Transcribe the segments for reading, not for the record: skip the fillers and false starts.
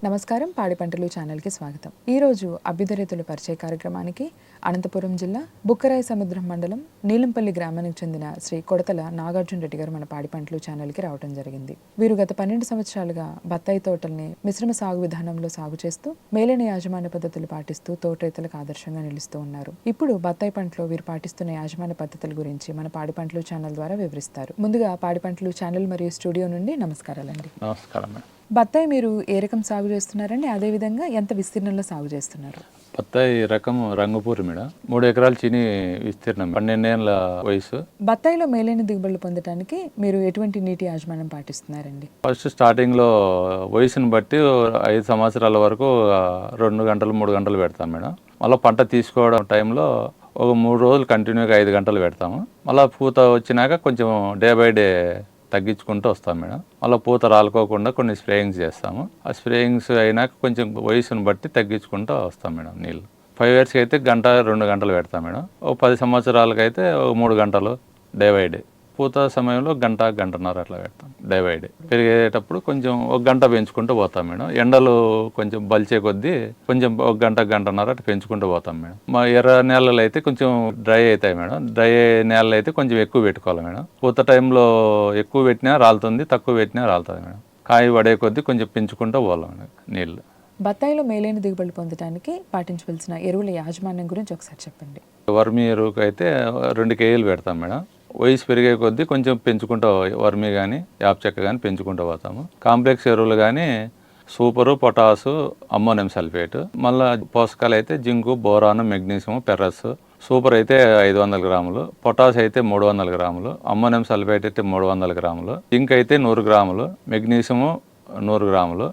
నమస్కారం, పాడి పంటలు ఛానల్కి స్వాగతం. ఈరోజు అభ్యుదయ రైతుల పరిచయ కార్యక్రమానికి అనంతపురం జిల్లా బుక్కరాయ సముద్రం మండలం నీలంపల్లి గ్రామానికి చెందిన శ్రీ కొడతల నాగార్జున రెడ్డి గారు మన పాడి పంటలు ఛానల్కి రావడం జరిగింది. వీరు గత 12 సంవత్సరాలుగా బత్తాయి తోటల్ని మిశ్రమ సాగు విధానంలో సాగు చేస్తూ మేలైన యాజమాన్య పద్ధతులు పాటిస్తూ తోట రైతులకు ఆదర్శంగా నిలుస్తూ ఉన్నారు. ఇప్పుడు బత్తాయి పంటలో వీరు పాటిస్తున్న యాజమాన్య పద్ధతుల గురించి మన పాడి పంటలు ఛానల్ ద్వారా వివరిస్తారు. ముందుగా పాడి పంటలు ఛానల్ మరియు స్టూడియో నుండి నమస్కారాలండి. నమస్కారం. బత్తాయి మీరు ఏ రకం సాగు చేస్తున్నారండి? అదేవిధంగా ఎంత విస్తీర్ణంలో సాగు చేస్తున్నారు? బత్తాయి రకం రంగుపూరి మేడం. 3 ఎకరాలు చీని విస్తీర్ణం, 12 ఏళ్ళ వయసు. బత్తాయిలో మేలైన దిగుబడులు పొందడానికి మీరు ఎటువంటి నీటి యాజమాన్యం పాటిస్తున్నారండి? ఫస్ట్ స్టార్టింగ్లో వయసును బట్టి 5 సంవత్సరాల వరకు 2 గంటలు 3 గంటలు పెడతాం మేడం. మళ్ళీ పంట తీసుకోవడం టైంలో ఒక 3 రోజులు కంటిన్యూగా 5 గంటలు పెడతాము. మళ్ళీ పూత వచ్చినాక కొంచెం డే బై డే తగ్గించుకుంటూ వస్తాం మేడం. మళ్ళీ పూత రాలుకోకుండా కొన్ని స్ప్రేయింగ్స్ చేస్తాము. ఆ స్ప్రేయింగ్స్ అయినాక కొంచెం వయసును బట్టి తగ్గించుకుంటూ వస్తాం మేడం. నీళ్ళు 5 ఇయర్స్కి అయితే 1-2 గంటలు పెడతాం మేడం. ఒక 10 సంవత్సరాలకి అయితే 3 గంటలు డే బై డే. పూత సమయంలో గంటన్నర అట్లా పెడతాం డే బై డే. పెరిగేటప్పుడు కొంచెం 1 గంట పెంచుకుంటూ పోతాం మేడం. ఎండలు కొంచెం బలిచే కొద్దీ కొంచెం 1 గంటన్నర అట్లా పెంచుకుంటూ పోతాం మేడం. మా ఎర్ర నేలలు అయితే కొంచెం డ్రై అవుతాయి మేడం. డ్రై నేలలు అయితే కొంచెం ఎక్కువ పెట్టుకోవాలి మేడం. పూత టైంలో ఎక్కువ పెట్టినా రాలుతుంది, తక్కువ పెట్టినా రాలుతుంది మేడం. కాయ పడే కొద్దీ కొంచెం పెంచుకుంటూ పోవాలి మేడం నీళ్ళు. బత్తాయిలో మేలైన దిగుబడులు పొందడానికి పాటించవలసిన ఎరువుల యాజమాన్యం గురించి ఒకసారి చెప్పండి. వర్మి ఎరువుకి అయితే 2 కేజీలు పెడతాం మేడం. వయసు పెరిగే కొద్దీ కొంచెం పెంచుకుంటూ వర్మి కానీ యాప్ చెక్క కానీ పెంచుకుంటూ పోతాము. కాంప్లెక్స్ ఎరువులు కానీ సూపరు, పొటాసు, అమ్మోనియం సల్ఫేట్. మళ్ళీ పోషకాలు అయితే జింకు, బోరాను, మెగ్నీషియం, పెర్రస్. సూపర్ అయితే 500 గ్రాములు, పొటాస్ అయితే 300 గ్రాములు, అమ్మోనియం సల్ఫేట్ అయితే 300 గ్రాములు, జింక్ అయితే 100 గ్రాములు, మెగ్నీషియము 100 గ్రాములు,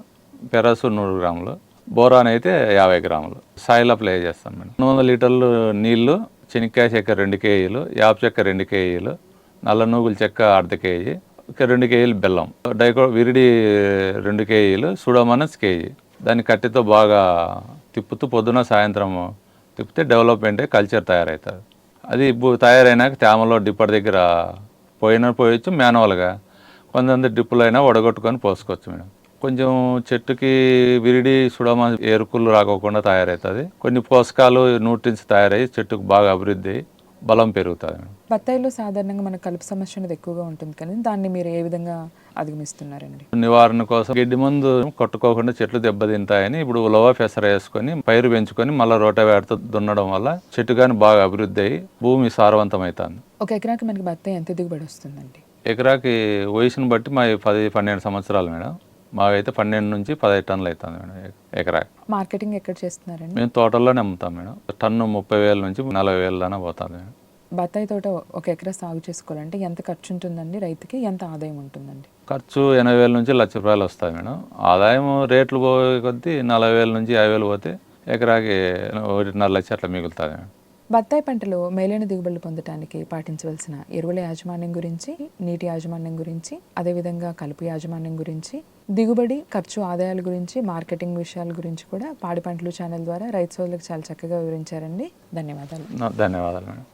పెరస్ 100 గ్రాములు, బోరాన్ అయితే 50 గ్రాములు. సాయిల్ అప్లై చేస్తాం మేడం. 100 లీటర్లు నీళ్లు, శనక్కాయ చెక్క 2 కేజీలు, యాప్ చెక్క 2 కేజీలు, నల్ల నూగుల చెక్క 1/2 కేజీ, 2 కేజీలు బెల్లం, విరిడి 2 కేజీలు, సుడోమోనాస్ కేజీ. దాన్ని కట్టెతో బాగా తిప్పుతూ పొద్దున సాయంత్రం తిప్పితే డెవలప్మెంట్ కల్చర్ తయారవుతుంది. అది తయారైనాక తేమలో డిప్పర్ దగ్గర పోయొచ్చు, మాన్యువల్గా. కొంతమంది డ్రిప్పులు అయినా వడగొట్టుకొని పోసుకోవచ్చు మేడం. కొంచెం చెట్టుకి విరిడి, సుడమ ఎరుకులు రాకోకుండా తయారవుతుంది. కొన్ని పోషకాలు, న్యూట్రిన్స్ తయారయ్యి చెట్టుకు బాగా అభివృద్ధి బలం పెరుగుతుంది. బత్తాయిలో సాధారణంగా మన కలుపు సమస్య అనేది ఎక్కువగా ఉంటుంది, కానీ దాన్ని మీరు ఏ విధంగా అధిగమిస్తున్నారండి? నివారణ కోసం గడ్డి మందు కొట్టుకోకుండా చెట్లు దెబ్బతింటాయని ఇప్పుడు ఉలవ పెసర వేసుకొని పైరు పెంచుకొని మళ్ళీ రోటవేటతో దున్నడం వల్ల చెట్టు కానీ బాగా అభివృద్ధి అయ్యి భూమి సారవంతం అవుతుంది. 1 ఎకరాకి మనకి బత్తాయి ఎంత దిగుబడి వస్తుందండి? ఎకరాకి వయసును బట్టి మా 10-12 సంవత్సరాలు మేడం. మాకైతే 12 నుంచి 15 టన్నులు అవుతుంది మేడం ఎకరాకి. మార్కెటింగ్ ఎక్కడ చేస్తున్నారండి? మేము తోటల్లోనే అమ్ముతాం మేడం. టన్ను 30,000 నుంచి 40,000 దాకా పోతుంది మేడం. బత్తాయి తోట 1 ఎకరా సాగు చేసుకోవాలంటే ఎంత ఖర్చు ఉంటుందండి? రైతుకి ఎంత ఆదాయం ఉంటుందండి? ఖర్చు 80,000 నుంచి ₹1,00,000 వస్తాయి మేడం. ఆదాయం రేట్లు పోయే కొద్దీ 40,000 నుంచి 50,000 పోతే ఎకరాకి 1.5 లక్ష అట్లా మిగులుతుంది మేడం. బత్తాయి పంటలో మేలైన దిగుబడులు పొందడానికి పాటించవలసిన ఎరువుల యాజమాన్యం గురించి, నీటి యాజమాన్యం గురించి, అదేవిధంగా కలుపు యాజమాన్యం గురించి, దిగుబడి, ఖర్చు, ఆదాయాల గురించి, మార్కెటింగ్ విషయాల గురించి కూడా పాడి పంటలు ఛానల్ ద్వారా రైతు సోదరులకు చాలా చక్కగా వివరించారండి. ధన్యవాదాలు. ధన్యవాదాలు మేడం.